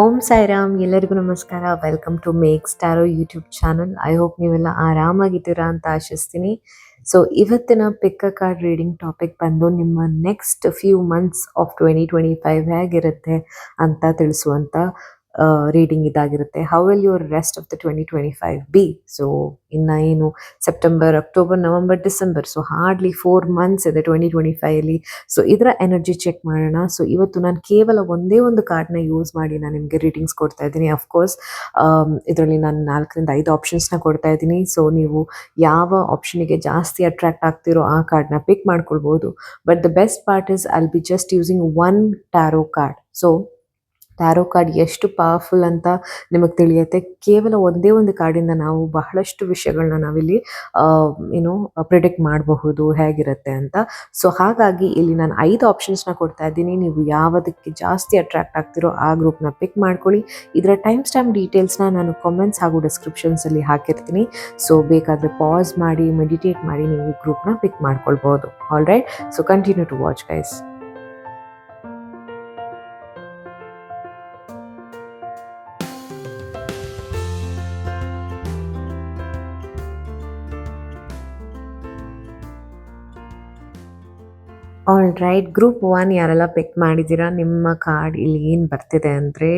ಓಂ ಸಾಯಿರಾಮ್, ಎಲ್ಲರಿಗೂ ನಮಸ್ಕಾರ. Welcome to make star YouTube channel. I hope ನೀವೆಲ್ಲ ಆರಾಮಾಗಿದ್ದೀರಾ ಅಂತ ಆಶಿಸ್ತೀನಿ. ಸೊ ಇವತ್ತಿನ pick a card reading topic ಬಂದು ನಿಮ್ಮ ನೆಕ್ಸ್ಟ್ ಫ್ಯೂ ಮಂತ್ಸ್ ಆಫ್ 2025 ಹೇಗಿರುತ್ತೆ ಅಂತ ತಿಳಿಸುವಂಥ ರೀಡಿಂಗ್ ಇದಾಗಿರುತ್ತೆ. How will your rest of the 2025 be? So ಇನ್ನು ಏನು September, October, November, December, so hardly 4 months ಇದೆ 2025ಅಲ್ಲಿ. ಸೊ ಇದರ ಎನರ್ಜಿ ಚೆಕ್ ಮಾಡೋಣ. ಸೊ ಇವತ್ತು ನಾನು ಕೇವಲ ಒಂದೇ ಒಂದು ಕಾರ್ಡ್ನ ಯೂಸ್ ಮಾಡಿ ನಾನು ನಿಮಗೆ ರೀಡಿಂಗ್ಸ್ ಕೊಡ್ತಾ ಇದ್ದೀನಿ. ಅಫ್ಕೋರ್ಸ್ ಇದರಲ್ಲಿ ನಾನು 4 ರಿಂದ 5 ಆಪ್ಷನ್ಸ್ನ ಕೊಡ್ತಾ ಇದ್ದೀನಿ. ಸೊ ನೀವು ಯಾವ ಆಪ್ಷನಿಗೆ ಜಾಸ್ತಿ ಅಟ್ರಾಕ್ಟ್ ಆಗ್ತಿರೋ ಆ ಕಾರ್ಡ್ನ ಪಿಕ್ ಮಾಡ್ಕೊಳ್ಬೋದು. But the best part is I'll be just using one tarot card. So tarot card ಎಷ್ಟು ಪವರ್ಫುಲ್ ಅಂತ ನಿಮಗೆ ತಿಳಿಯುತ್ತೆ. ಕೇವಲ ಒಂದೇ ಒಂದು ಕಾರ್ಡಿಂದ ನಾವು ಬಹಳಷ್ಟು ವಿಷಯಗಳನ್ನ ನಾವಿಲ್ಲಿ ಏನು ಪ್ರಿಡಿಕ್ಟ್ ಮಾಡಬಹುದು ಹೇಗಿರುತ್ತೆ ಅಂತ. ಸೊ ಹಾಗಾಗಿ ಇಲ್ಲಿ ನಾನು 5 ಆಪ್ಷನ್ಸ್ನ ಕೊಡ್ತಾ ಇದ್ದೀನಿ. ನೀವು ಯಾವುದಕ್ಕೆ ಜಾಸ್ತಿ ಅಟ್ರಾಕ್ಟ್ ಆಗ್ತಿರೋ ಆ ಗ್ರೂಪ್ನ ಪಿಕ್ ಮಾಡ್ಕೊಳ್ಳಿ. ಇದರ ಟೈಮ್ ಸ್ಟ್ಯಾಂಪ್ ಡೀಟೇಲ್ಸ್ನ ನಾನು ಕಾಮೆಂಟ್ಸ್ ಹಾಗೂ ಡಿಸ್ಕ್ರಿಪ್ಷನ್ಸಲ್ಲಿ ಹಾಕಿರ್ತೀನಿ. ಸೊ ಬೇಕಾದರೆ ಪಾಸ್ ಮಾಡಿ ಮೆಡಿಟೇಟ್ ಮಾಡಿ ನೀವು ಈ ಗ್ರೂಪ್ನ ಪಿಕ್ ಮಾಡ್ಕೊಳ್ಬೋದು. All right, so continue to watch guys. All right, group 1 ಯಾರೆಲ್ಲ ಪಿಕ್ ಮಾಡಿದ್ದೀರಾ, ನಿಮ್ಮ ಕಾರ್ಡ್ ಇಲ್ಲಿ ಏನು ಬರ್ತಿದೆ ಅಂದರೆ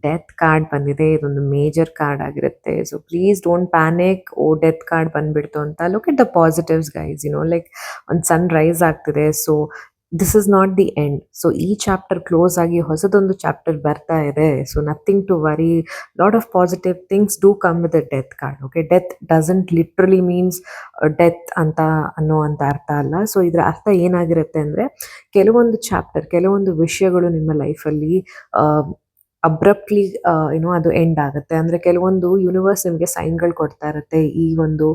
ಡೆತ್ ಕಾರ್ಡ್ ಬಂದಿದೆ. ಇದೊಂದು ಮೇಜರ್ ಕಾರ್ಡ್ ಆಗಿರುತ್ತೆ. So please don't panic. Oh, death card ಬಂದ್ಬಿಡ್ತು ಅಂತ. Look at the positives guys. Like ಒಂದು ಸನ್ ರೈಸ್ ಆಗ್ತಿದೆ. So this is not the end. So ಈ ಚಾಪ್ಟರ್ ಕ್ಲೋಸ್ ಆಗಿ ಹೊಸದೊಂದು ಚಾಪ್ಟರ್ ಬರ್ತಾ ಇದೆ. So nothing to worry. Lot of positive things do come with the death card. Okay, death doesn't literally means death ಅಂತ ಅನ್ನೋ ಅರ್ಥ ಅಲ್ಲ. ಸೊ ಇದರ ಅರ್ಥ ಏನಾಗಿರುತ್ತೆ ಅಂದರೆ ಕೆಲವೊಂದು ಚಾಪ್ಟರ್, ಕೆಲವೊಂದು ವಿಷಯಗಳು ನಿಮ್ಮ ಲೈಫಲ್ಲಿ ಅಬ್ರಪ್ಟ್ಲಿ ಅದು ಎಂಡ್ ಆಗುತ್ತೆ. ಅಂದರೆ ಕೆಲವೊಂದು ಯೂನಿವರ್ಸ್ ನಿಮಗೆ ಸೈನ್ಗಳು ಕೊಡ್ತಾ ಇರುತ್ತೆ. ಈ ಒಂದು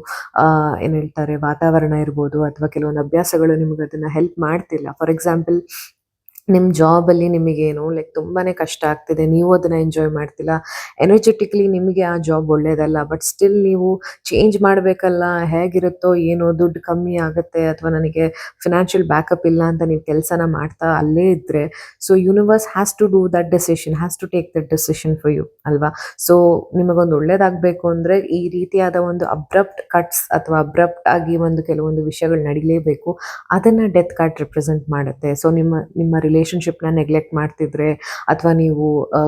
ಏನು ಹೇಳ್ತಾರೆ, ವಾತಾವರಣ ಇರ್ಬೋದು ಅಥವಾ ಕೆಲವೊಂದು ಅಭ್ಯಾಸಗಳು ನಿಮಗೆ ಅದನ್ನು ಹೆಲ್ಪ್ ಮಾಡ್ತಿಲ್ಲ. ಫಾರ್ ಎಕ್ಸಾಂಪಲ್, ನಿಮ್ಮ ಜಾಬಲ್ಲಿ ನಿಮಗೇನು ಲೈಕ್ ತುಂಬಾ ಕಷ್ಟ ಆಗ್ತಿದೆ, ನೀವು ಅದನ್ನು ಎಂಜಾಯ್ ಮಾಡ್ತಿಲ್ಲ, ಎನರ್ಜೆಟಿಕ್ಲಿ ನಿಮಗೆ ಆ ಜಾಬ್ ಒಳ್ಳೇದಲ್ಲ. ಬಟ್ ಸ್ಟಿಲ್ ನೀವು ಚೇಂಜ್ ಮಾಡಬೇಕಲ್ಲ, ಹೇಗಿರುತ್ತೋ ಏನೋ, ದುಡ್ಡು ಕಮ್ಮಿ ಆಗುತ್ತೆ ಅಥವಾ ನನಗೆ ಫಿನಾನ್ಷಿಯಲ್ ಬ್ಯಾಕಪ್ ಇಲ್ಲ ಅಂತ ನೀವು ಕೆಲಸನ ಮಾಡ್ತಾ ಅಲ್ಲೇ ಇದ್ದರೆ, so universe has to do that decision, has to take that decision for you ಅಲ್ವಾ. ಸೊ ನಿಮಗೊಂದು ಒಳ್ಳೇದಾಗಬೇಕು ಅಂದರೆ ಈ ರೀತಿಯಾದ ಒಂದು ಅಬ್ರಪ್ಟ್ ಕಟ್ಸ್ ಅಥವಾ ಅಬ್ರಪ್ಟ್ ಆಗಿ ಒಂದು ಕೆಲವೊಂದು ವಿಷಯಗಳು ನಡಿಲೇಬೇಕು. ಅದನ್ನು ಡೆತ್ ಕಾರ್ಡ್ ರಿಪ್ರೆಸೆಂಟ್ ಮಾಡುತ್ತೆ. ಸೊ ನಿಮ್ಮ ರಿಲೇಷನ್ಶಿಪ್ನ ನೆಗ್ಲೆಕ್ಟ್ ಮಾಡ್ತಿದ್ರೆ ಅಥವಾ ನೀವು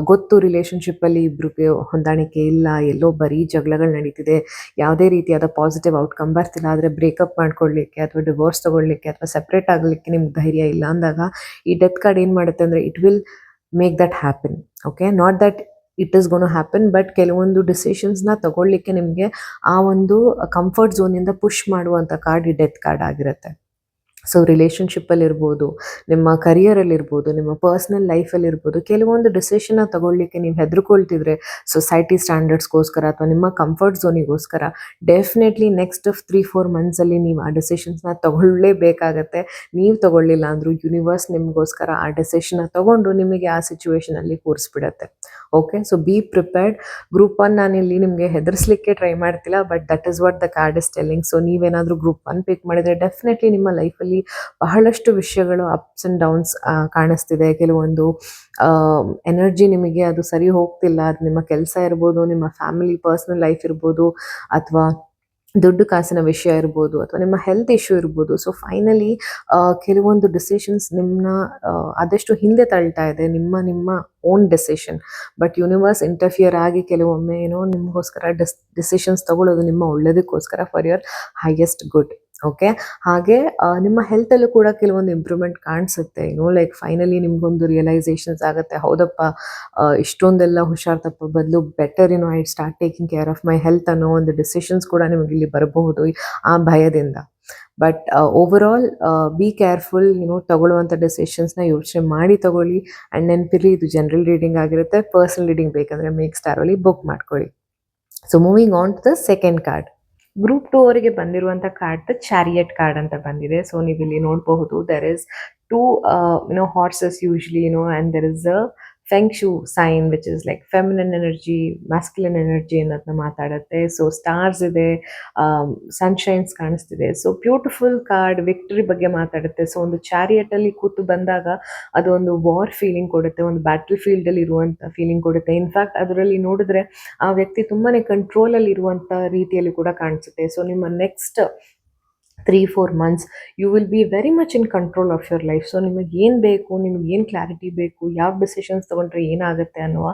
ಗೊತ್ತು ರಿಲೇಷನ್ಶಿಪ್ಪಲ್ಲಿ ಇಬ್ಬರಿಗೆ ಹೊಂದಾಣಿಕೆ ಇಲ್ಲ, ಎಲ್ಲೋ ಬರೀ ಜಗಳಗಳು ನಡೀತಿದೆ, ಯಾವುದೇ ರೀತಿಯಾದ ಪಾಸಿಟಿವ್ ಔಟ್ಕಮ್ ಬರ್ತಿಲ್ಲ, ಆದರೆ ಬ್ರೇಕಪ್ ಮಾಡ್ಕೊಳ್ಳಿಕ್ಕೆ ಅಥವಾ ಡಿವೋರ್ಸ್ ತೊಗೊಳ್ಳಿಕ್ಕೆ ಅಥವಾ ಸಪ್ರೇಟ್ ಆಗಲಿಕ್ಕೆ ನಿಮ್ಗೆ ಧೈರ್ಯ ಇಲ್ಲ ಅಂದಾಗ ಈ ಡೆತ್ ಕಾರ್ಡ್ ಏನು ಮಾಡುತ್ತೆ ಅಂದರೆ it will make that happen. Okay, not that it is gonna happen, but ಕೆಲವೊಂದು ಡಿಸಿಷನ್ಸ್ನ ತಗೊಳ್ಳಿಕ್ಕೆ ನಿಮಗೆ ಆ ಒಂದು ಕಂಫರ್ಟ್ ಝೋನಿಂದ ಪುಷ್ ಮಾಡುವಂಥ ಕಾರ್ಡ್ ಈ ಡೆತ್ ಕಾರ್ಡ್ ಆಗಿರುತ್ತೆ. ಸೊ ರಿಲೇಷನ್ಶಿಪ್ಪಲ್ಲಿರ್ಬೋದು, ನಿಮ್ಮ ಕರಿಯರಲ್ಲಿರ್ಬೋದು, ನಿಮ್ಮ ಪರ್ಸ್ನಲ್ ಲೈಫಲ್ಲಿರ್ಬೋದು, ಕೆಲವೊಂದು ಡಿಸಿಷನ್ನ ತಗೊಳ್ಳಿಕ್ಕೆ ನೀವು ಹೆದರ್ಕೊಳ್ತಿದ್ರೆ ಸೊಸೈಟಿ ಸ್ಟ್ಯಾಂಡರ್ಡ್ಸ್ಗೋಸ್ಕರ ಅಥವಾ ನಿಮ್ಮ ಕಂಫರ್ಟ್ ಝೋನಿಗೋಸ್ಕರ, ಡೆಫಿನೆಟ್ಲಿ ನೆಕ್ಸ್ಟ್ 3-4 ಮಂತ್ಸಲ್ಲಿ ನೀವು ಆ ಡಿಸಿಷನ್ಸ್ನ ತಗೊಳ್ಳೇಬೇಕಾಗತ್ತೆ. ನೀವು ತಗೊಳ್ಳಿಲ್ಲ ಅಂದರೂ ಯೂನಿವರ್ಸ್ ನಿಮಗೋಸ್ಕರ ಆ ಡಿಸಿಷನ್ನ ತಗೊಂಡು ನಿಮಗೆ ಆ ಸಿಚುವೇಷನಲ್ಲಿ ಕೂರಿಸ್ಬಿಡತ್ತೆ. Okay, so be prepared. Group 1 ನಾನಿಲ್ಲಿ ನಿಮಗೆ ಹೆದರಿಸಲಿಕ್ಕೆ ಟ್ರೈ ಮಾಡ್ತಿಲ್ಲ, but that is what the card is telling. So ನೀವೇನಾದರೂ ಗ್ರೂಪ್ 1 ಪಿಕ್ ಮಾಡಿದರೆ ಡೆಫಿನೆಟ್ಲಿ ನಿಮ್ಮ ಲೈಫಲ್ಲಿ ಬಹಳಷ್ಟು ವಿಷಯಗಳು ಅಪ್ಸ್ ಆ್ಯಂಡ್ ಡೌನ್ಸ್ ಕಾಣಿಸ್ತಿದೆ. ಕೆಲವೊಂದು ಎನರ್ಜಿ ನಿಮಗೆ ಅದು ಸರಿ ಹೋಗ್ತಿಲ್ಲ. ಅದು ನಿಮ್ಮ ಕೆಲಸ ಇರ್ಬೋದು, ನಿಮ್ಮ ಫ್ಯಾಮಿಲಿ ಪರ್ಸ್ನಲ್ ಲೈಫ್ ಇರ್ಬೋದು, ಅಥವಾ ದುಡ್ಡು ಕಾಸಿನ ವಿಷಯ ಇರ್ಬೋದು, ಅಥವಾ ನಿಮ್ಮ ಹೆಲ್ತ್ ಇಶ್ಯೂ ಇರ್ಬೋದು. ಸೊ ಫೈನಲಿ ಕೆಲವೊಂದು ಡಿಸಿಷನ್ಸ್ ನಿಮ್ಮನ್ನ ಆದಷ್ಟು ಹಿಂದೆ ತಳ್ತಾ ಇದೆ, ನಿಮ್ಮ own decision. But universe interfere ಆಗಿ ಕೆಲವೊಮ್ಮೆ ನಿಮಗೋಸ್ಕರ ಡಿಸಿಷನ್ಸ್ ತಗೊಳ್ಳೋದು ನಿಮ್ಮ ಒಳ್ಳೇದಕ್ಕೋಸ್ಕರ, for your highest good. Okay, ಹಾಗೆ ನಿಮ್ಮ ಹೆಲ್ತಲ್ಲೂ ಕೂಡ ಕೆಲವೊಂದು ಇಂಪ್ರೂವ್ಮೆಂಟ್ ಕಾಣಿಸುತ್ತೆ. ಲೈಕ್ ಫೈನಲಿ ನಿಮಗೊಂದು ರಿಯಲೈಸೇಷನ್ಸ್ ಆಗುತ್ತೆ, ಹೌದಪ್ಪ ಇಷ್ಟೊಂದೆಲ್ಲ ಹುಷಾರ್ ತಪ್ಪೋ ಬದಲು better I start taking care of my health ಅನ್ನೋ ಒಂದು ಡಿಸಿಷನ್ಸ್ ಕೂಡ ನಿಮಗೆ ಇಲ್ಲಿ ಬರಬಹುದು ಆ ಭಯದಿಂದ. But overall be careful. ತಗೊಳ್ಳುವಂಥ ಡಿಸಿಷನ್ಸ್ನ ಯೋಚನೆ ಮಾಡಿ ತಗೊಳ್ಳಿ. ಆ್ಯಂಡ್ ನೆನಪಿರಲಿ, ಇದು ಜನರಲ್ ರೀಡಿಂಗ್ ಆಗಿರುತ್ತೆ. ಪರ್ಸನಲ್ ರೀಡಿಂಗ್ ಬೇಕಂದರೆ ಮೇಕ್ ಸ್ಟಾರಲ್ಲಿ ಬುಕ್ ಮಾಡ್ಕೊಳ್ಳಿ. So moving on to the second card. Group 2 ಅವರಿಗೆ ಬಂದಿರುವಂಥ ಕಾರ್ಡ್ ಚಾರಿಯಟ್ ಕಾರ್ಡ್ ಅಂತ ಬಂದಿದೆ. ಸೊ ನೀವು ಇಲ್ಲಿ ನೋಡಬಹುದು, there is 2 horses usually, and there is a feng shui sign which is like feminine energy, masculine energy ಅನ್ನೋದನ್ನ ಮಾತಾಡುತ್ತೆ. ಸೊ ಸ್ಟಾರ್ಸ್ ಇದೆ, ಸನ್ಶೈನ್ಸ್ ಕಾಣಿಸ್ತಿದೆ. ಸೊ ಬ್ಯೂಟಿಫುಲ್ ಕಾರ್ಡ್, ವಿಕ್ಟರಿ ಬಗ್ಗೆ ಮಾತಾಡುತ್ತೆ. ಸೊ ಒಂದು ಚಾರಿಯಟ್ ಅಲ್ಲಿ ಕೂತು ಬಂದಾಗ ಅದು ಒಂದು ವಾರ್ ಫೀಲಿಂಗ್ ಕೊಡುತ್ತೆ, ಒಂದು ಬ್ಯಾಟಲ್ ಫೀಲ್ಡ್ ಅಲ್ಲಿ ಇರುವಂತ ಫೀಲಿಂಗ್ ಕೊಡುತ್ತೆ. ಇನ್ಫ್ಯಾಕ್ಟ್ ಅದರಲ್ಲಿ ನೋಡಿದ್ರೆ ಆ ವ್ಯಕ್ತಿ ತುಂಬಾನೇ ಕಂಟ್ರೋಲ್ ಅಲ್ಲಿ ಇರುವಂತ ರೀತಿಯಲ್ಲಿ ಕೂಡ ಕಾಣಿಸುತ್ತೆ. ಸೊ ನಿಮ್ಮ next 3-4 months you will be very much in control of your life. So ನಿಮಗೆ ಏನು ಬೇಕು, ನಿಮಗೆ ಏನು ಕ್ಲಾರಿಟಿ ಬೇಕು, ಯಾವ ಡಿಸಿಷನ್ಸ್ ತೊಗೊಂಡ್ರೆ ಏನಾಗುತ್ತೆ ಅನ್ನುವ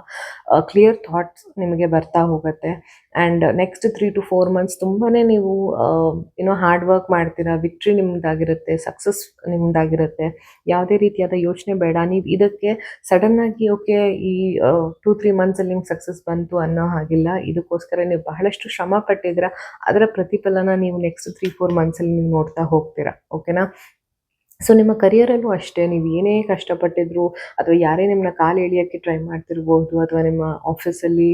ಕ್ಲಿಯರ್ ಥಾಟ್ಸ್ ನಿಮಗೆ ಬರ್ತಾ ಹೋಗುತ್ತೆ. ಆ್ಯಂಡ್ ನೆಕ್ಸ್ಟ್ 3-4 months ತುಂಬಾ ನೀವು ಏನೋ ಹಾರ್ಡ್ ವರ್ಕ್ ಮಾಡ್ತೀರಾ, ವಿಕ್ಟ್ರಿ ನಿಮ್ದಾಗಿರುತ್ತೆ, ಸಕ್ಸಸ್ ನಿಮ್ದಾಗಿರುತ್ತೆ. ಯಾವುದೇ ರೀತಿಯಾದ ಯೋಚನೆ ಬೇಡ. ನೀವು ಇದಕ್ಕೆ ಸಡನ್ನಾಗಿ ಓಕೆ ಈ 2-3 monthsಲ್ಲಿ ನಿಮ್ಗೆ ಸಕ್ಸಸ್ ಬಂತು ಅನ್ನೋ ಹಾಗಿಲ್ಲ. ಇದಕ್ಕೋಸ್ಕರ ನೀವು ಬಹಳಷ್ಟು ಶ್ರಮ ಪಟ್ಟಿದ್ದೀರಾ, ಅದರ ಪ್ರತಿಫಲನ ನೀವು ನೆಕ್ಸ್ಟ್ 3-4 monthsಲ್ಲಿ ನೀವು ನೋಡ್ತಾ ಹೋಗ್ತೀರಾ. ಓಕೆನಾ? ಸೊ ನಿಮ್ಮ ಕರಿಯರಲ್ಲೂ ಅಷ್ಟೇ, ನೀವು ಏನೇ ಕಷ್ಟಪಟ್ಟಿದ್ರು ಅಥವಾ ಯಾರೇ ನಿಮ್ಮನ್ನ ಕಾಲು ಎಳಿಯೋಕ್ಕೆ ಟ್ರೈ ಮಾಡ್ತಿರ್ಬೋದು, ಅಥವಾ ನಿಮ್ಮ ಆಫೀಸಲ್ಲಿ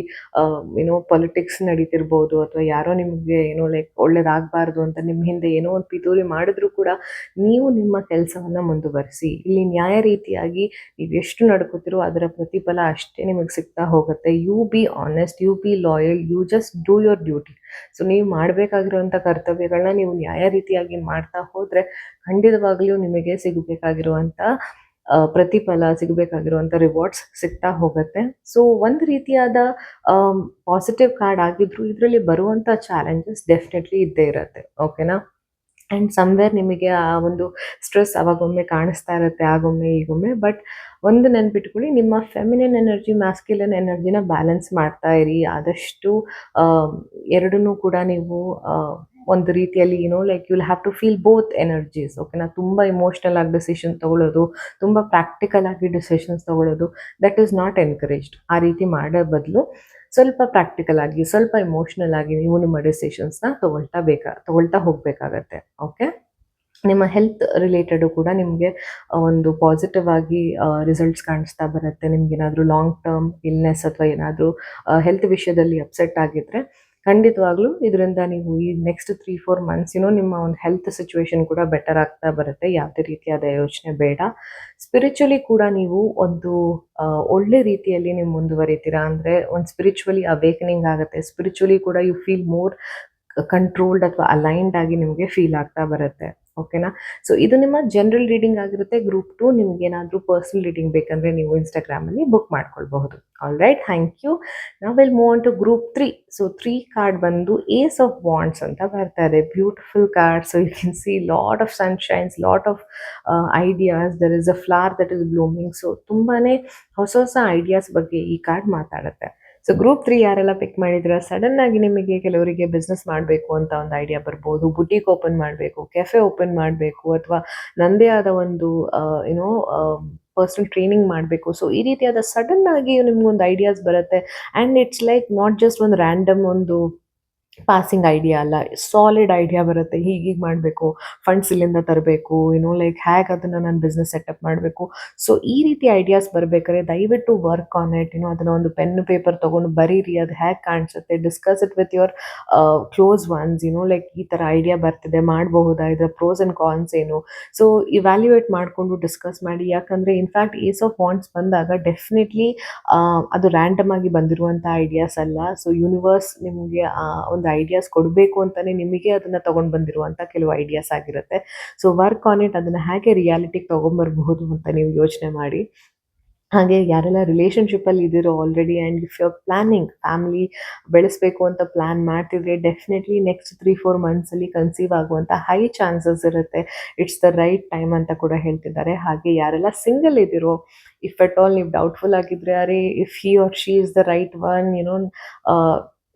ಏನೋ ಪಾಲಿಟಿಕ್ಸ್ ನಡೀತಿರ್ಬೋದು, ಅಥವಾ ಯಾರೋ ನಿಮಗೆ ಏನೋ ಲೈಕ್ ಒಳ್ಳೇದಾಗಬಾರ್ದು ಅಂತ ನಿಮ್ಮ ಹಿಂದೆ ಏನೋ ಒಂದು ಪಿತೂರಿ ಮಾಡಿದ್ರು ಕೂಡ ನೀವು ನಿಮ್ಮ ಕೆಲಸವನ್ನು ಮುಂದುವರಿಸಿ. ಇಲ್ಲಿ ನ್ಯಾಯ ರೀತಿಯಾಗಿ ನೀವು ಎಷ್ಟು ನಡ್ಕೋತಿರೋ ಅದರ ಪ್ರತಿಫಲ ಅಷ್ಟೇ ನಿಮಗೆ ಸಿಗ್ತಾ ಹೋಗುತ್ತೆ. You be honest, you be loyal, you just do your duty. So ನೀವು ಮಾಡಬೇಕಾಗಿರುವಂಥ ಕರ್ತವ್ಯಗಳನ್ನ ನೀವು ನ್ಯಾಯ ರೀತಿಯಾಗಿ ಮಾಡ್ತಾ ಹೋದರೆ ಖಂಡಿತವಾಗ್ಲೂ ನಿಮಗೆ ಸಿಗಬೇಕಾಗಿರುವಂಥ ಪ್ರತಿಫಲ, ಸಿಗಬೇಕಾಗಿರುವಂಥ ರಿವಾರ್ಡ್ಸ್ ಸಿಗ್ತಾ ಹೋಗುತ್ತೆ. ಸೊ ಒಂದು ರೀತಿಯಾದ ಪಾಸಿಟಿವ್ ಕಾರ್ಡ್ ಆಗಿದ್ರು ಇದರಲ್ಲಿ ಬರುವಂಥ ಚಾಲೆಂಜಸ್ ಡೆಫಿನೆಟ್ಲಿ ಇದ್ದೇ ಇರುತ್ತೆ. ಓಕೆನಾ? ಆ್ಯಂಡ್ ಸಮ್ವೇರ್ ನಿಮಗೆ ಆ ಒಂದು ಸ್ಟ್ರೆಸ್ ಅವಾಗೊಮ್ಮೆ ಕಾಣಿಸ್ತಾ ಇರುತ್ತೆ, ಆಗೊಮ್ಮೆ ಈಗೊಮ್ಮೆ. ಬಟ್ ಒಂದು ನೆನ್ಪಿಟ್ಕೊಳ್ಳಿ, ನಿಮ್ಮ ಫೆಮಿನಿನ್ ಎನರ್ಜಿ, ಮ್ಯಾಸ್ಕ್ಯುಲಿನ್ ಎನರ್ಜಿನ ಬ್ಯಾಲೆನ್ಸ್ ಮಾಡ್ತಾ ಇರಿ. ಆದಷ್ಟು ಎರಡನ್ನೂ ಕೂಡ ನೀವು ಒಂದು ರೀತಿಯಲ್ಲಿ like you will have to feel both energies. ಓಕೆನಾ? ತುಂಬ ಇಮೋಷ್ನಲ್ ಆಗಿ ಡಿಸಿಷನ್ ತೊಗೊಳ್ಳೋದು, ತುಂಬ ಪ್ರಾಕ್ಟಿಕಲ್ ಆಗಿ ಡಿಸಿಷನ್ಸ್ ತೊಗೊಳ್ಳೋದು, ದಟ್ ಈಸ್ ನಾಟ್ ಎನ್ಕರೇಜ್ಡ್. ಆ ರೀತಿ ಮಾಡೋ ಬದಲು ಸ್ವಲ್ಪ ಪ್ರಾಕ್ಟಿಕಲ್ ಆಗಿ, ಸ್ವಲ್ಪ ಇಮೋಷ್ನಲ್ ಆಗಿ ನೀವು ನಿಮ್ಮ ಡಿಸಿಷನ್ಸ್ನ ತೊಗೊಳ್ತಾ ಹೋಗಬೇಕಾಗತ್ತೆ. ಓಕೆ? ನಿಮ್ಮ ಹೆಲ್ತ್ ರಿಲೇಟೆಡು ಕೂಡ ನಿಮಗೆ ಒಂದು ಪಾಸಿಟಿವ್ ಆಗಿ ರಿಸಲ್ಟ್ಸ್ ಕಾಣಿಸ್ತಾ ಬರುತ್ತೆ. ನಿಮ್ಗೇನಾದರೂ ಲಾಂಗ್ ಟರ್ಮ್ ಇಲ್ನೆಸ್ ಅಥವಾ ಏನಾದರೂ ಹೆಲ್ತ್ ವಿಷಯದಲ್ಲಿ ಅಪ್ಸೆಟ್ ಆಗಿದ್ದರೆ ಖಂಡಿತವಾಗ್ಲೂ ಇದರಿಂದ ನೀವು ಈ ನೆಕ್ಸ್ಟ್ 3-4 months ನಿಮ್ಮ ಒಂದು ಹೆಲ್ತ್ ಸಿಚುವೇಶನ್ ಕೂಡ ಬೆಟರ್ ಆಗ್ತಾ ಬರುತ್ತೆ. ಯಾವುದೇ ರೀತಿಯಾದ ಯೋಚನೆ ಬೇಡ. ಸ್ಪಿರಿಚುಲಿ ಕೂಡ ನೀವು ಒಂದು ಒಳ್ಳೆ ರೀತಿಯಲ್ಲಿ ನೀವು ಮುಂದುವರಿತೀರಾ. ಅಂದರೆ ಒಂದು ಸ್ಪಿರಿಚುವಲಿ ಅವೇಕನಿಂಗ್ ಆಗುತ್ತೆ. ಸ್ಪಿರಿಚುವಲಿ ಕೂಡ ಯು ಫೀಲ್ ಮೋರ್ ಕಂಟ್ರೋಲ್ಡ್ ಅಥವಾ ಅಲೈನ್ಡ್ ಆಗಿ ನಿಮಗೆ ಫೀಲ್ ಆಗ್ತಾ ಬರುತ್ತೆ. ಓಕೆನಾ? ಸೊ ಇದು ನಿಮ್ಮ ಜನರಲ್ ರೀಡಿಂಗ್ ಆಗಿರುತ್ತೆ. ಗ್ರೂಪ್ 2 ನಿಮ್ಗೆ ಏನಾದರೂ ಪರ್ಸನಲ್ ರೀಡಿಂಗ್ ಬೇಕಂದರೆ ನೀವು ಇನ್ಸ್ಟಾಗ್ರಾಮಲ್ಲಿ ಬುಕ್ ಮಾಡ್ಕೊಳ್ಬಹುದು. All right, thank you. ನಾವು will move on to group 3. So 3 card ಬಂದು ಏಸ್ ಆಫ್ ವಾಂಡ್ಸ್ ಅಂತ ಬರ್ತಾ ಇದೆ. Beautiful card. So you can see lot of sunshines, lot of ideas. There is a flower that is blooming. So ತುಂಬಾ ಹೊಸ ಹೊಸ ideas ಬಗ್ಗೆ ಈ card ಮಾತಾಡುತ್ತೆ. So group 3 ಯಾರೆಲ್ಲ ಪಿಕ್ ಮಾಡಿದ್ರೆ ಸಡನ್ ಆಗಿ ನಿಮಗೆ ಕೆಲವರಿಗೆ ಬಿಸ್ನೆಸ್ ಮಾಡಬೇಕು ಅಂತ ಒಂದು ಐಡಿಯಾ ಬರ್ಬೋದು, ಬುಟೀಕ್ ಓಪನ್ ಮಾಡಬೇಕು, ಕೆಫೆ ಓಪನ್ ಮಾಡಬೇಕು, ಅಥವಾ ನಂದೇ ಆದ ಒಂದು ಏನೋ ಪರ್ಸನಲ್ ಟ್ರೈನಿಂಗ್ ಮಾಡಬೇಕು. ಸೊ ಈ ರೀತಿಯಾದ ಸಡನ್ ಆಗಿ ನಿಮ್ಗೊಂದು ಐಡಿಯಾಸ್ ಬರುತ್ತೆ. And it's like not just ಒಂದು ರ್ಯಾಂಡಮ್ ಒಂದು ಪಾಸಿಂಗ್ ಐಡಿಯಾ ಅಲ್ಲ, ಸಾಲಿಡ್ ಐಡಿಯಾ ಬರುತ್ತೆ. ಹೀಗೀಗೆ ಮಾಡಬೇಕು, ಫಂಡ್ಸ್ ಇಲ್ಲಿಂದ ತರಬೇಕು, ಲೈಕ್ ಹೇಗೆ ಅದನ್ನು ನಾನು ಬಿಸ್ನೆಸ್ ಸೆಟಪ್ ಮಾಡಬೇಕು. ಸೊ ಈ ರೀತಿ ಐಡಿಯಾಸ್ ಬರಬೇಕಾದ್ರೆ ದಯವಿಟ್ಟು ವರ್ಕ್ ಆನ್ ಇಟ್. ಅದನ್ನು ಒಂದು ಪೆನ್ ಪೇಪರ್ ತೊಗೊಂಡು ಬರೀರಿ. ಅದು ಹೇಗೆ ಕಾಣಿಸುತ್ತೆ, discuss it with your close once. Like ಈ ಥರ ಐಡಿಯಾ ಬರ್ತಿದೆ, ಮಾಡಬಹುದಾ, ಇದರ ಪ್ರೋಸ್ ಆ್ಯಂಡ್ ಕಾನ್ಸ್ ಏನು. ಸೊ ಇವ್ಯಾಲ್ಯೂಯೇಟ್ ಮಾಡಿಕೊಂಡು ಡಿಸ್ಕಸ್ ಮಾಡಿ. ಯಾಕಂದರೆ ಇನ್ಫ್ಯಾಕ್ಟ್ ಏಸ್ ಆಫ್ ವಾಂಡ್ಸ್ ಬಂದಾಗ ಡೆಫಿನೆಟ್ಲಿ ಅದು ರ್ಯಾಂಡಮ್ ಆಗಿ ಬಂದಿರುವಂಥ ಐಡಿಯಾಸ್ ಅಲ್ಲ. ಸೊ ಯೂನಿವರ್ಸ್ ನಿಮಗೆ ಒಂದು ಐಡಿಯಾಸ್ ಕೊಡಬೇಕು ಅಂತಲೇ ನಿಮಗೆ ಅದನ್ನು ತೊಗೊಂಡು ಬಂದಿರುವಂಥ ಕೆಲವು ಐಡಿಯಾಸ್ ಆಗಿರುತ್ತೆ. So work on it. ಅದನ್ನು ಹೇಗೆ ರಿಯಾಲಿಟಿಗೆ ತೊಗೊಂಬರ್ಬಹುದು ಅಂತ ನೀವು ಯೋಚನೆ ಮಾಡಿ. ಹಾಗೆ ಯಾರೆಲ್ಲ ರಿಲೇಷನ್ಶಿಪ್ಪಲ್ಲಿ ಇದ್ದೀರೋ already, and if you are planning family ಬೆಳೆಸಬೇಕು ಅಂತ ಪ್ಲ್ಯಾನ್ ಮಾಡ್ತಿದ್ರೆ ಡೆಫಿನೆಟ್ಲಿ ನೆಕ್ಸ್ಟ್ 3-4 ಮಂತ್ಸಲ್ಲಿ ಕನ್ಸೀವ್ ಆಗುವಂಥ ಹೈ ಚಾನ್ಸಸ್ ಇರುತ್ತೆ. ಇಟ್ಸ್ ದ ರೈಟ್ ಟೈಮ್ ಅಂತ ಕೂಡ ಹೇಳ್ತಿದ್ದಾರೆ. ಹಾಗೆ ಯಾರೆಲ್ಲ ಸಿಂಗಲ್ ಇದ್ದೀರೋ, ಇಫ್ ಎಟ್ ಆಲ್ ನೀವು ಡೌಟ್ಫುಲ್ ಆಗಿದ್ರೆ, ಅರೆ if he or she is the right one,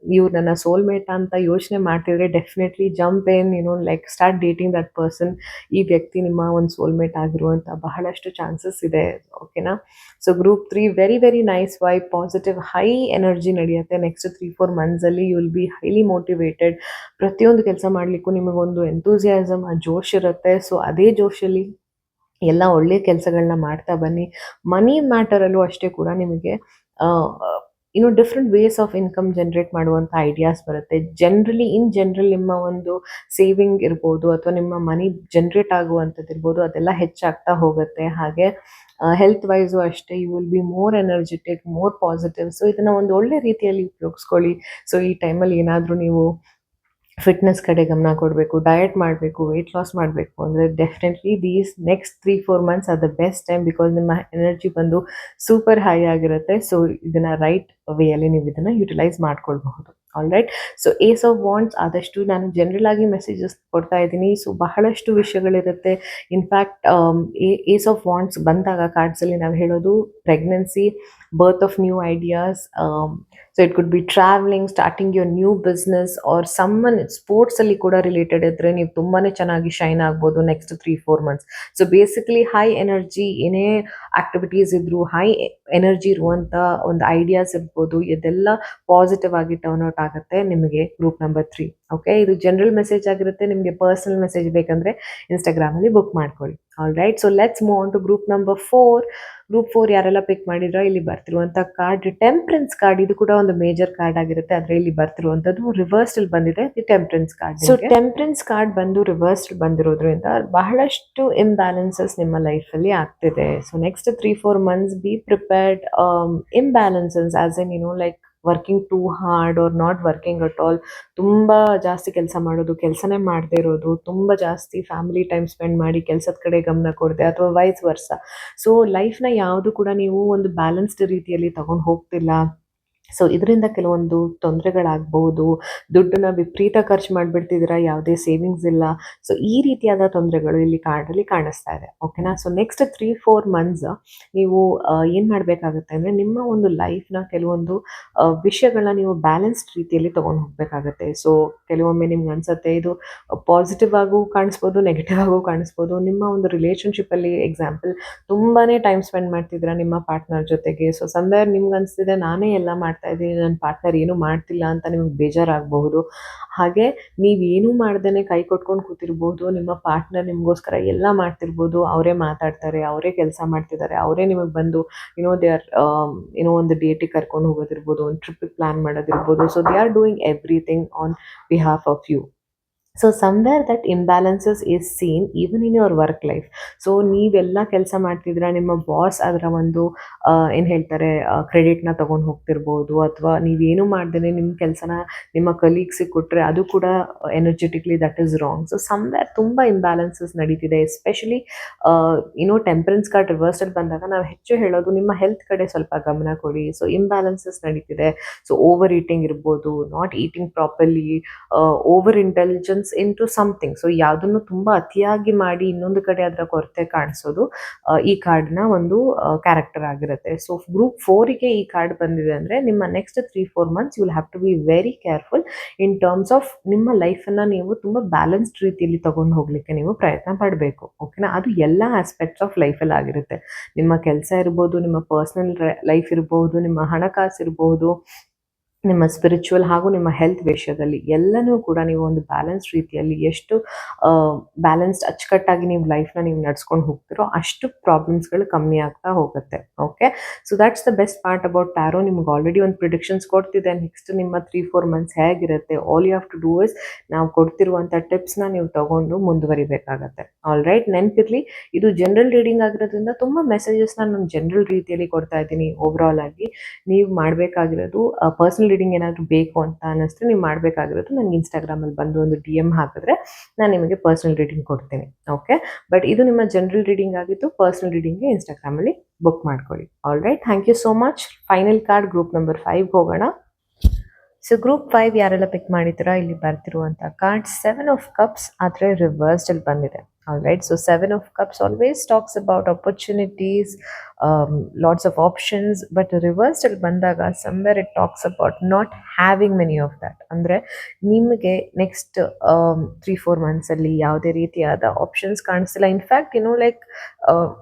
ಇವ್ರು ನನ್ನ ಸೋಲ್ಮೇಟ್ ಅಂತ ಯೋಚನೆ ಮಾಡ್ತಿದ್ರೆ ಡೆಫಿನೆಟ್ಲಿ ಜಂಪ್ ಏನ್ like start dating that person. ಈ ವ್ಯಕ್ತಿ ನಿಮ್ಮ ಒಂದು ಸೋಲ್ಮೇಟ್ ಆಗಿರುವಂಥ ಬಹಳಷ್ಟು ಚಾನ್ಸಸ್ ಇದೆ. ಓಕೆನಾ? So group 3 very very nice vibe, positive high energy ನಡೆಯುತ್ತೆ. ನೆಕ್ಸ್ಟ್ 3-4 ಮಂತ್ಸಲ್ಲಿ you will be highly motivated. ಪ್ರತಿಯೊಂದು ಕೆಲಸ ಮಾಡಲಿಕ್ಕೂ ನಿಮಗೊಂದು ಎಂತೂಸಿಯಾಸಮ್, ಆ ಜೋಶ್ ಇರುತ್ತೆ. ಸೊ ಅದೇ ಜೋಶಲ್ಲಿ ಎಲ್ಲ ಒಳ್ಳೆಯ ಕೆಲಸಗಳನ್ನ ಮಾಡ್ತಾ ಬನ್ನಿ. ಮನಿ ಮ್ಯಾಟರಲ್ಲೂ ಅಷ್ಟೇ ಕೂಡ ನಿಮಗೆ different ways of income generate ಮಾಡುವಂಥ ಐಡಿಯಾಸ್ ಬರುತ್ತೆ. ಇನ್ ಜನರಲ್ ನಿಮ್ಮ ಒಂದು ಸೇವಿಂಗ್ ಇರ್ಬೋದು ಅಥವಾ ನಿಮ್ಮ ಮನಿ ಜನರೇಟ್ ಆಗುವಂಥದ್ದು ಇರ್ಬೋದು, ಅದೆಲ್ಲ ಹೆಚ್ಚಾಗ್ತಾ ಹೋಗುತ್ತೆ. ಹಾಗೆ ಹೆಲ್ತ್ ವೈಸು ಅಷ್ಟೇ, you will be more energetic, more positive. So ಇದನ್ನ ಒಂದು ಒಳ್ಳೆ ರೀತಿಯಲ್ಲಿ ಉಪಯೋಗಿಸ್ಕೊಳ್ಳಿ. ಸೊ ಈ ಟೈಮಲ್ಲಿ ಏನಾದರೂ ನೀವು ಫಿಟ್ನೆಸ್ ಕಡೆ ಗಮನ ಕೊಡಬೇಕು, ಡಯಟ್ ಮಾಡಬೇಕು, ವೆಯ್ಟ್ ಲಾಸ್ ಮಾಡಬೇಕು ಅಂದರೆ definitely these next 3-4 months are the best time, because ನಿಮ್ಮ ಎನರ್ಜಿ ಬಂದು ಸೂಪರ್ ಹೈ ಆಗಿರುತ್ತೆ. ಸೊ ಇದನ್ನು ರೈಟ್ ವೇಯಲ್ಲಿ ನೀವು ಇದನ್ನು ಯುಟಿಲೈಸ್ ಮಾಡ್ಕೊಳ್ಬಹುದು. All right. So ace of wands, ಆದಷ್ಟು ನಾನು ಜನರಲ್ ಆಗಿ ಮೆಸೇಜಸ್ ಕೊಡ್ತಾ ಇದ್ದೀನಿ. ಸೊ ಬಹಳಷ್ಟು ವಿಷಯಗಳಿರುತ್ತೆ. ಇನ್ಫ್ಯಾಕ್ಟ್ ಏಸ್ ಆಫ್ ವಾಂಡ್ಸ್ ಬಂದಾಗ ಕಾರ್ಡ್ಸಲ್ಲಿ ನಾವು ಹೇಳೋದು pregnancy, birth of new ideas. So it could be travelling, starting your new business, or ಸಮ್ಮನ್ ಸ್ಪೋರ್ಟ್ಸಲ್ಲಿ ಕೂಡ ರಿಲೇಟೆಡ್ ಇದ್ದರೆ ನೀವು ತುಂಬಾ ಚೆನ್ನಾಗಿ ಶೈನ್ ಆಗ್ಬೋದು next 3-4 months. So basically high energy, ಏನೇ ಆಕ್ಟಿವಿಟೀಸ್ ಇದ್ರೂ ಹೈ ಎನರ್ಜಿ ಇರುವಂಥ ಒಂದು ಐಡಿಯಾಸ್ ಇರ್ಬೋದು, ಇದೆಲ್ಲ ಪಾಸಿಟಿವ್ ಆಗಿ ಟರ್ನ್ ಔಟ್ ಆಗುತ್ತೆ ನಿಮಗೆ ಗ್ರೂಪ್ ನಂಬರ್ 3. ಓಕೆ, ಇದು ಜನರಲ್ ಮೆಸೇಜ್ ಆಗಿರುತ್ತೆ. ನಿಮಗೆ ಪರ್ಸನಲ್ ಮೆಸೇಜ್ ಬೇಕಂದರೆ ಇನ್ಸ್ಟಾಗ್ರಾಮಲ್ಲಿ ಬುಕ್ ಮಾಡ್ಕೊಳ್ಳಿ. All right. So let's move on to group number 4. Group 4 ಯಾರೆಲ್ಲ ಪಿಕ್ ಮಾಡಿದ್ರ, ಇಲ್ಲಿ ಬರ್ತಿರುವಂಥ ಕಾರ್ಡ್ ಟೆಂಪ್ರೆನ್ಸ್ ಕಾರ್ಡ್. ಇದು ಕೂಡ ಒಂದು ಮೇಜರ್ ಕಾರ್ಡ್ ಆಗಿರುತ್ತೆ. ಆದರೆ ಇಲ್ಲಿ ಬರ್ತಿರುವಂಥದ್ದು ರಿವರ್ಸ್ಡ್ ಬಂದಿದೆ, the temperance card. So temperance card ಬಂದು ರಿವರ್ಸ್ಡ್ ಬಂದಿರೋದ್ರಿಂದ ಬಹಳಷ್ಟು ಇಂಬ್ಯಾಲೆನ್ಸಸ್ ನಿಮ್ಮ ಲೈಫಲ್ಲಿ ಆಗ್ತಿದೆ. So next 3-4 months be prepared. Imbalances as in like working too hard or not working at all. ತುಂಬ ಜಾಸ್ತಿ ಕೆಲಸ ಮಾಡೋದು, ಕೆಲಸನೇ ಮಾಡದೇ ಇರೋದು, ತುಂಬ ಜಾಸ್ತಿ ಫ್ಯಾಮಿಲಿ ಟೈಮ್ ಸ್ಪೆಂಡ್ ಮಾಡಿ ಕೆಲಸದ ಕಡೆ ಗಮನ ಕೊಡದೆ, ಅಥವಾ ವೈಸ್ ವರ್ಸ. ಸೊ ಲೈಫ್ನ ಯಾವುದು ಕೂಡ ನೀವು ಒಂದು ಬ್ಯಾಲೆನ್ಸ್ಡ್ ರೀತಿಯಲ್ಲಿ ತಗೊಂಡು ಹೋಗ್ತಿಲ್ಲ. ಸೊ ಇದರಿಂದ ಕೆಲವೊಂದು ತೊಂದರೆಗಳಾಗಬಹುದು. ದುಡ್ಡನ್ನ ವಿಪರೀತ ಖರ್ಚು ಮಾಡಿಬಿಡ್ತಿದ್ದೀರಾ, ಯಾವುದೇ ಸೇವಿಂಗ್ಸ್ ಇಲ್ಲ. ಸೊ ಈ ರೀತಿಯಾದ ತೊಂದರೆಗಳು ಇಲ್ಲಿ ಕಾರ್ಡಲ್ಲಿ ಕಾಣಿಸ್ತಾ ಇದೆ. ಓಕೆನಾ. ಸೊ ನೆಕ್ಸ್ಟ್ 3-4 ಮಂತ್ಸ್ ನೀವು ಏನು ಮಾಡಬೇಕಾಗುತ್ತೆ ಅಂದರೆ, ನಿಮ್ಮ ಒಂದು ಲೈಫ್ನ ಕೆಲವೊಂದು ವಿಷಯಗಳನ್ನ ನೀವು ಬ್ಯಾಲೆನ್ಸ್ಡ್ ರೀತಿಯಲ್ಲಿ ತೊಗೊಂಡು ಹೋಗಬೇಕಾಗತ್ತೆ. ಸೊ ಕೆಲವೊಮ್ಮೆ ನಿಮ್ಗೆ ಅನ್ಸುತ್ತೆ ಇದು ಪಾಸಿಟಿವ್ ಆಗೂ ಕಾಣಿಸ್ಬೋದು, ನೆಗೆಟಿವ್ ಆಗೂ ಕಾಣಿಸ್ಬೋದು. ನಿಮ್ಮ ಒಂದು ರಿಲೇಷನ್ಶಿಪ್ಪಲ್ಲಿ ಎಕ್ಸಾಂಪಲ್ ತುಂಬಾ ಟೈಮ್ ಸ್ಪೆಂಡ್ ಮಾಡ್ತಿದ್ದೀರಾ ನಿಮ್ಮ ಪಾರ್ಟ್ನರ್ ಜೊತೆಗೆ. ಸೊ ಸಮ್ವೇರ್ ನಿಮ್ಗೆ ಅನಿಸ್ತಿದೆ ನಾನೇ ಎಲ್ಲ ಮಾಡ್ತಾ ಇದ್ದೀನಿ, ನನ್ನ ಪಾರ್ಟ್ನರ್ ಏನೂ ಮಾಡ್ತಿಲ್ಲ ಅಂತ ನಿಮ್ಗೆ ಬೇಜಾರಾಗಬಹುದು. ಹಾಗೆ ನೀವೇನೂ ಮಾಡ್ದೇ ಕೈ ಕೊಟ್ಕೊಂಡು ಕೂತಿರ್ಬೋದು, ನಿಮ್ಮ ಪಾರ್ಟ್ನರ್ ನಿಮಗೋಸ್ಕರ ಎಲ್ಲ ಮಾಡ್ತಿರ್ಬೋದು. ಅವರೇ ಮಾತಾಡ್ತಾರೆ, ಅವರೇ ಕೆಲಸ ಮಾಡ್ತಿದ್ದಾರೆ, ಅವರೇ ನಿಮಗೆ ಬಂದು ದೇ ಆರ್ ಒಂದು ಡೇಟಿಗೆ ಕರ್ಕೊಂಡು ಹೋಗೋದಿರ್ಬೋದು, ಒಂದು ಟ್ರಿಪ್ಪಿಗೆ ಪ್ಲ್ಯಾನ್ ಮಾಡೋದಿರ್ಬೋದು. So they are doing everything on behalf of you. So somewhere that imbalances is seen even in your work life. So ನೀವೆಲ್ಲ ಕೆಲಸ ಮಾಡ್ತಿದ್ರೆ ನಿಮ್ಮ ಬಾಸ್ ಅದರ ಒಂದು ಏನು ಹೇಳ್ತಾರೆ ಕ್ರೆಡಿಟ್ನ ತೊಗೊಂಡು ಹೋಗ್ತಿರ್ಬೋದು, ಅಥವಾ ನೀವೇನು ಮಾಡ್ದೇ ನಿಮ್ಮ ಕೆಲಸನ ನಿಮ್ಮ ಕಲೀಗ್ಸಿಗೆ ಕೊಟ್ಟರೆ ಅದು ಕೂಡ energetically that is wrong. So somewhere ತುಂಬ ಇಂಬ್ಯಾಲೆನ್ಸಸ್ ನಡೀತಿದೆ. ಎಸ್ಪೆಷಲಿ ಟೆಂಪ್ರೆನ್ಸ್ ಕಾರ್ಡ್ ರಿವರ್ಸಲ್ಲಿ ಬಂದಾಗ ನಾವು ಹೆಚ್ಚು ಹೇಳೋದು ನಿಮ್ಮ ಹೆಲ್ತ್ ಕಡೆ ಸ್ವಲ್ಪ ಗಮನ ಕೊಡಿ. ಸೊ ಇಂಬ್ಯಾಲೆನ್ಸಸ್ ನಡೀತಿದೆ. ಸೊ ಓವರ್ ಈಟಿಂಗ್ ಇರ್ಬೋದು, not eating properly, over intelligence into something. So ಯಾವುದನ್ನು ತುಂಬ ಅತಿಯಾಗಿ ಮಾಡಿ ಇನ್ನೊಂದು ಕಡೆ ಅದರ ಕೊರತೆ ಕಾಣಿಸೋದು ಈ ಕಾರ್ಡ್ನ ಒಂದು ಕ್ಯಾರೆಕ್ಟರ್ ಆಗಿರುತ್ತೆ. ಸೊ ಗ್ರೂಪ್ 4ಗೆ ಈ ಕಾರ್ಡ್ ಬಂದಿದೆ ಅಂದರೆ ನಿಮ್ಮ next 3-4 months you will have to be very careful in terms of ನಿಮ್ಮ ಲೈಫನ್ನು ನೀವು ತುಂಬ ಬ್ಯಾಲೆನ್ಸ್ಡ್ ರೀತಿಯಲ್ಲಿ ತೊಗೊಂಡು ಹೋಗಲಿಕ್ಕೆ ನೀವು ಪ್ರಯತ್ನ ಪಡಬೇಕು. ಓಕೆನಾ. ಅದು ಎಲ್ಲ ಆಸ್ಪೆಕ್ಟ್ಸ್ ಆಫ್ ಲೈಫಲ್ಲಿ ಆಗಿರುತ್ತೆ. ನಿಮ್ಮ ಕೆಲಸ ಇರ್ಬೋದು, ನಿಮ್ಮ ಪರ್ಸ್ನಲ್ ಲೈಫ್ ಇರ್ಬೋದು, ನಿಮ್ಮ ಹಣಕಾಸು ಇರ್ಬೋದು, ನಿಮ್ಮ ಸ್ಪಿರಿಚುವಲ್ ಹಾಗೂ ನಿಮ್ಮ ಹೆಲ್ತ್ ವಿಷಯದಲ್ಲಿ ಎಲ್ಲನೂ ಕೂಡ ನೀವು ಒಂದು ಬ್ಯಾಲೆನ್ಸ್ ರೀತಿಯಲ್ಲಿ ಎಷ್ಟು ಬ್ಯಾಲೆನ್ಸ್ಡ್ ಅಚ್ಚುಕಟ್ಟಾಗಿ ನೀವು ಲೈಫ್ನ ನೀವು ನಡ್ಸ್ಕೊಂಡು ಹೋಗ್ತಿರೋ ಅಷ್ಟು ಪ್ರಾಬ್ಲಮ್ಸ್ಗಳು ಕಮ್ಮಿ ಆಗ್ತಾ ಹೋಗುತ್ತೆ. Okay. So that's the best part about tarot. ನಿಮ್ಗೆ ಆಲ್ರೆಡಿ ಒಂದು ಪ್ರಿಡಿಕ್ಷನ್ಸ್ ಕೊಡ್ತಿದೆ ನೆಕ್ಸ್ಟ್ ನಿಮ್ಮ 3-4 ಮಂತ್ಸ್ ಹೇಗಿರುತ್ತೆ. All you have to do is ನಾವು ಕೊಡ್ತಿರುವಂಥ ಟಿಪ್ಸ್ನ ನೀವು ತಗೊಂಡು ಮುಂದುವರಿಬೇಕಾಗತ್ತೆ. All right. ನೆನಪಿರಲಿ, ಇದು ಜನರಲ್ ರೀಡಿಂಗ್ ಆಗಿರೋದ್ರಿಂದ ತುಂಬ ಮೆಸೇಜಸ್ನ ನಾನು ಜನರಲ್ ರೀತಿಯಲ್ಲಿ ಕೊಡ್ತಾ ಇದ್ದೀನಿ. ಓವರಾಲ್ ಆಗಿ ನೀವು ಮಾಡಬೇಕಾಗಿರೋದು ಪರ್ಸನಲ್ ರೀಡಿಂಗ್ ಏನಾದರೂ ಬೇಕು ಅಂತ ಅನ್ನಿಸ್ತು ನೀವು ಮಾಡಬೇಕಾಗಿರೋದು ನನಗೆ ಇನ್ಸ್ಟಾಗ್ರಾಮಲ್ಲಿ ಬಂದು ಒಂದು DM ಹಾಕಿದ್ರೆ ನಾನು ನಿಮಗೆ ಪರ್ಸನಲ್ ರೀಡಿಂಗ್ ಕೊಡ್ತೀನಿ. ಓಕೆ. ಬಟ್ ಇದು ನಿಮ್ಮ ಜನರಲ್ ರೀಡಿಂಗ್ ಆಗಿತ್ತು. ಪರ್ಸನಲ್ ರೀಡಿಂಗ್ಗೆ ಇನ್ಸ್ಟಾಗ್ರಾಮಲ್ಲಿ ಬುಕ್ ಮಾಡ್ಕೊಳ್ಳಿ. All right. Thank you so much. Final card group number 5 ಹೋಗೋಣ. ಸೊ ಗ್ರೂಪ್ 5 ಯಾರೆಲ್ಲ ಪಿಕ್ ಮಾಡಿದ್ದೀರಾ, ಇಲ್ಲಿ ಬರ್ತಿರುವಂಥ ಕಾರ್ಡ್ 7 ಆಫ್ ಕಪ್ಸ್, ಆದರೆ ರಿವರ್ಸ್ಡಲ್ಲಿ ಬಂದಿದೆ. All right. So 7 of Cups always talks about opportunities, lots of options, but reversed al bandaga somewhere it talks about not having many of that. Andre nimage next 3-4 months alli yavade ರೀತಿಯಾದ options ಕಾಣಿಸ್ತಿಲ್ಲ. In fact like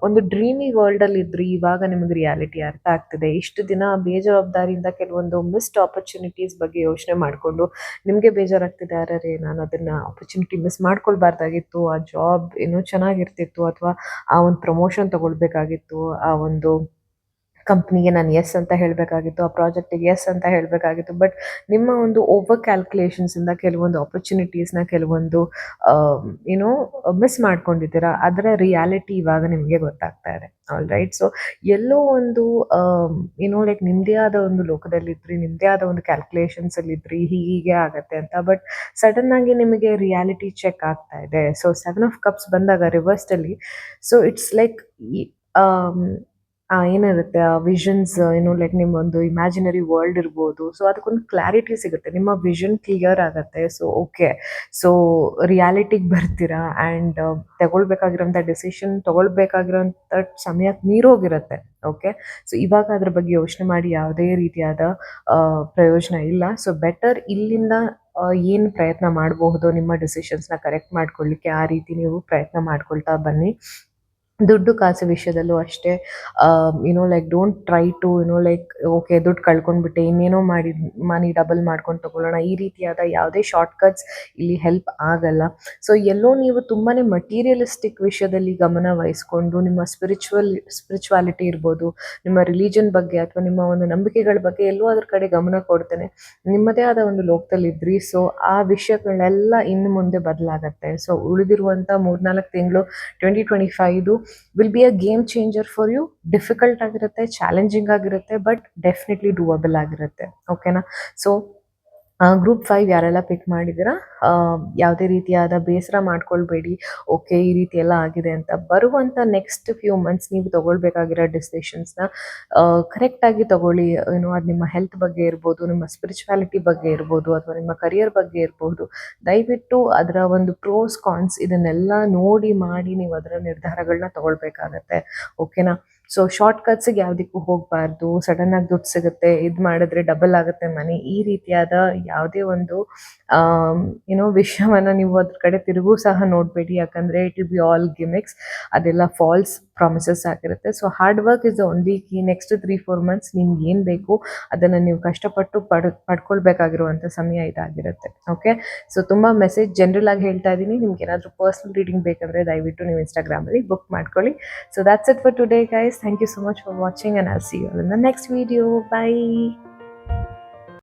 ಒಂದು dreamy world ಅಲ್ಲಿ ಇದ್ರಿ, ಇವಾಗ ನಿಮಗೆ reality ಅರ್ಥ ಆಗ್ತಿದೆ. ಇಷ್ಟು ದಿನ ಬೇಜವಾಬ್ದಾರಿಯಿಂದ ಕೆಲವೊಂದು ಮಿಸ್ಡ್ ಆಪರ್ಚುನಿಟೀಸ್ ಬಗ್ಗೆ ಯೋಚನೆ ಮಾಡಿಕೊಂಡು ನಿಮಗೆ ಬೇಜಾರಾಗ್ತಿದೆ, ಅರೆ ನಾನು ಅದನ್ನ ಆಪರ್ಚುನಿಟಿ ಮಿಸ್ ಮಾಡ್ಕೊಳ್ಬಾರ್ದಾಗಿತ್ತು, ಆ ಜಾಬ್ ಇನ್ನೂ ಚೆನ್ನಾಗಿರ್ತಿತ್ತು, ಅಥವಾ ಆ ಒಂದು ಪ್ರಮೋಷನ್ ತಗೊಳ್ಬೇಕಾಗಿತ್ತು, ಆ ಒಂದು ಕಂಪ್ನಿಗೆ ನಾನು ಯೆಸ್ ಅಂತ ಹೇಳಬೇಕಾಗಿತ್ತು, ಆ ಪ್ರಾಜೆಕ್ಟಿಗೆ ಯೆಸ್ ಅಂತ ಹೇಳಬೇಕಾಗಿತ್ತು. ಬಟ್ ನಿಮ್ಮ ಒಂದು ಓವರ್ ಕ್ಯಾಲ್ಕುಲೇಷನ್ಸಿಂದ ಕೆಲವೊಂದು ಆಪರ್ಚುನಿಟೀಸ್ನ ಕೆಲವೊಂದು ಏನೋ ಮಿಸ್ ಮಾಡ್ಕೊಂಡಿದ್ದೀರಾ. ಅದರ ರಿಯಾಲಿಟಿ ಇವಾಗ ನಿಮಗೆ ಗೊತ್ತಾಗ್ತಾ ಇದೆ. ಆಲ್ರೈಟ್. ಸೊ ಎಲ್ಲೋ ಒಂದು ಏನೋ ಲೈಕ್ ನಿಮ್ಮದೇ ಆದ ಒಂದು ಲೋಕದಲ್ಲಿದ್ರಿ, ನಿಮ್ಮದೇ ಆದ ಒಂದು ಕ್ಯಾಲ್ಕುಲೇಷನ್ಸಲ್ಲಿದ್ರಿ, ಹೀಗೆ ಆಗತ್ತೆ ಅಂತ. ಬಟ್ ಸಡನ್ನಾಗಿ ನಿಮಗೆ ರಿಯಾಲಿಟಿ ಚೆಕ್ ಆಗ್ತಾ ಇದೆ. ಸೊ 7 ಆಫ್ ಕಪ್ಸ್ ಬಂದಾಗ ರಿವರ್ಸ್ಡಲ್ಲಿ, ಸೊ ಇಟ್ಸ್ ಲೈಕ್ ಏನಿರುತ್ತೆ ಆ ವಿಷನ್ಸ್ ಏನು ಲೈಕ್ ನಿಮ್ಮೊಂದು ಇಮ್ಯಾಜಿನರಿ ವರ್ಲ್ಡ್ ಇರ್ಬೋದು. ಸೊ ಅದಕ್ಕೊಂದು ಕ್ಲಾರಿಟಿ ಸಿಗುತ್ತೆ. ನಿಮ್ಮ ವಿಷನ್ ಕ್ಲಿಯರ್ ಆಗುತ್ತೆ. So okay. ಸೊ ರಿಯಾಲಿಟಿಗೆ ಬರ್ತೀರಾ ಆ್ಯಂಡ್ ತಗೊಳ್ಬೇಕಾಗಿರೋಂಥ ಡಿಸಿಷನ್ ತಗೊಳ್ಬೇಕಾಗಿರೋಂಥ ಸಮಯಕ್ಕೆ ಮೀರೋಗಿರುತ್ತೆ. ಓಕೆ. ಸೊ ಇವಾಗ ಅದ್ರ ಬಗ್ಗೆ ಯೋಚನೆ ಮಾಡಿ ಯಾವುದೇ ರೀತಿಯಾದ ಪ್ರಯೋಜನ ಇಲ್ಲ. ಸೊ ಬೆಟರ್ ಇಲ್ಲಿಂದ ಏನು ಪ್ರಯತ್ನ ಮಾಡಬಹುದೋ ನಿಮ್ಮ ಡಿಸಿಷನ್ಸ್ನ ಕರೆಕ್ಟ್ ಮಾಡ್ಕೊಳ್ಳಿಕ್ಕೆ ಆ ರೀತಿ ನೀವು ಪ್ರಯತ್ನ ಮಾಡ್ಕೊಳ್ತಾ ಬನ್ನಿ. ದುಡ್ಡು ಕಾಸು ವಿಷಯದಲ್ಲೂ ಅಷ್ಟೇ. Like don't try to like okay ದುಡ್ಡು ಕಳ್ಕೊಂಡ್ಬಿಟ್ಟೆ ಇನ್ನೇನೋ ಮಾಡಿ ಮನಿ ಡಬಲ್ ಮಾಡ್ಕೊಂಡು ತೊಗೊಳ್ಳೋಣ, ಈ ರೀತಿಯಾದ ಯಾವುದೇ ಶಾರ್ಟ್‌ಕಟ್ಸ್ ಇಲ್ಲಿ ಹೆಲ್ಪ್ ಆಗಲ್ಲ. ಸೊ ಎಲ್ಲೋ ನೀವು ತುಂಬಾ ಮಟೀರಿಯಲಿಸ್ಟಿಕ್ ವಿಷಯದಲ್ಲಿ ಗಮನ ವಹಿಸ್ಕೊಂಡು ನಿಮ್ಮ ಸ್ಪಿರಿಚುವಾಲಿಟಿ ಇರ್ಬೋದು, ನಿಮ್ಮ ರಿಲಿಜನ್ ಬಗ್ಗೆ ಅಥವಾ ನಿಮ್ಮ ಒಂದು ನಂಬಿಕೆಗಳ ಬಗ್ಗೆ ಎಲ್ಲೋ ಅದ್ರ ಕಡೆ ಗಮನ ಕೊಡ್ತೇನೆ ನಿಮ್ಮದೇ ಆದ ಒಂದು ಲೋಕದಲ್ಲಿದ್ರಿ. ಸೊ ಆ ವಿಷಯಗಳೆಲ್ಲ ಇನ್ನು ಮುಂದೆ ಬದಲಾಗತ್ತೆ. ಸೊ ಉಳಿದಿರುವಂಥ 3-4 ತಿಂಗಳು 2025 will be a game changer for you. Difficult ಆಗಿರುತ್ತೆ, ಚಾಲೆಂಜಿಂಗ್ ಆಗಿರುತ್ತೆ, ಬಟ್ ಡೆಫಿನೆಟ್ಲಿ ಡೂಯಬಲ್ ಆಗಿರುತ್ತೆ. ಓಕೆನಾ. ಸೊ ಗ್ರೂಪ್ 5 ಯಾರೆಲ್ಲ ಪಿಕ್ ಮಾಡಿದ್ದೀರಾ, ಯಾವುದೇ ರೀತಿಯಾದ ಬೇಸರ ಮಾಡ್ಕೊಳ್ಬೇಡಿ. ಓಕೆ ಈ ರೀತಿ ಎಲ್ಲ ಆಗಿದೆ ಅಂತ. ಬರುವಂಥ ನೆಕ್ಸ್ಟ್ ಫ್ಯೂ ಮಂತ್ಸ್ ನೀವು ತೊಗೊಳ್ಬೇಕಾಗಿರೋ ಡಿಸಿಷನ್ಸ್ನ ಕರೆಕ್ಟಾಗಿ ತೊಗೊಳ್ಳಿ. ಅದು ನಿಮ್ಮ ಹೆಲ್ತ್ ಬಗ್ಗೆ ಇರ್ಬೋದು, ನಿಮ್ಮ ಸ್ಪಿರಿಚುವಾಲಿಟಿ ಬಗ್ಗೆ ಇರ್ಬೋದು, ಅಥವಾ ನಿಮ್ಮ ಕರಿಯರ್ ಬಗ್ಗೆ ಇರ್ಬೋದು. ದಯವಿಟ್ಟು ಅದರ ಒಂದು ಪ್ರೋಸ್ ಕಾನ್ಸ್ ಇದನ್ನೆಲ್ಲ ನೋಡಿ ಮಾಡಿ ನೀವು ಅದರ ನಿರ್ಧಾರಗಳನ್ನ ತೊಗೊಳ್ಬೇಕಾಗತ್ತೆ. ಓಕೆನಾ. ಸೊ ಶಾರ್ಟ್‌ಕಟ್ಸಿಗೆ ಯಾವುದಕ್ಕೂ ಹೋಗಬಾರ್ದು. ಸಡನ್ನಾಗಿ ದುಡ್ಡು ಸಿಗುತ್ತೆ, ಇದು ಮಾಡಿದ್ರೆ ಡಬಲ್ ಆಗುತ್ತೆ ಮನಿ, ಈ ರೀತಿಯಾದ ಯಾವುದೇ ಒಂದು ವಿಷಯವನ್ನು ನೀವು ಅದ್ರ ಕಡೆ ತಿರುಗೂ ಸಹ ನೋಡಬೇಡಿ. ಯಾಕಂದರೆ it will be all gimmicks. ಅದೆಲ್ಲ ಫಾಲ್ಸ್ ಪ್ರಾಮಿಸಸ್ ಆಗಿರುತ್ತೆ. So hard work is the only key. Next 3-4 months ನಿಮ್ಗೆ ಏನು ಬೇಕು ಅದನ್ನು ನೀವು ಕಷ್ಟಪಟ್ಟು ಪಡ್ಕೊಳ್ಬೇಕಾಗಿರುವಂಥ ಸಮಯ ಇದಾಗಿರುತ್ತೆ. ಓಕೆ. ಸೊ ತುಂಬ ಮೆಸೇಜ್ ಜನರಲ್ ಆಗಿ ಹೇಳ್ತಾ ಇದ್ದೀನಿ. ನಿಮ್ಗೆ ಏನಾದರೂ ಪರ್ಸ್ನಲ್ ರೀಡಿಂಗ್ ಬೇಕಂದರೆ ದಯವಿಟ್ಟು ನೀವು ಇನ್ಸ್ಟಾಗ್ರಾಮಲ್ಲಿ ಬುಕ್ ಮಾಡ್ಕೊಳ್ಳಿ. So that's it for today guys. Thank you so much for watching and I'll see you all in the next video. Bye.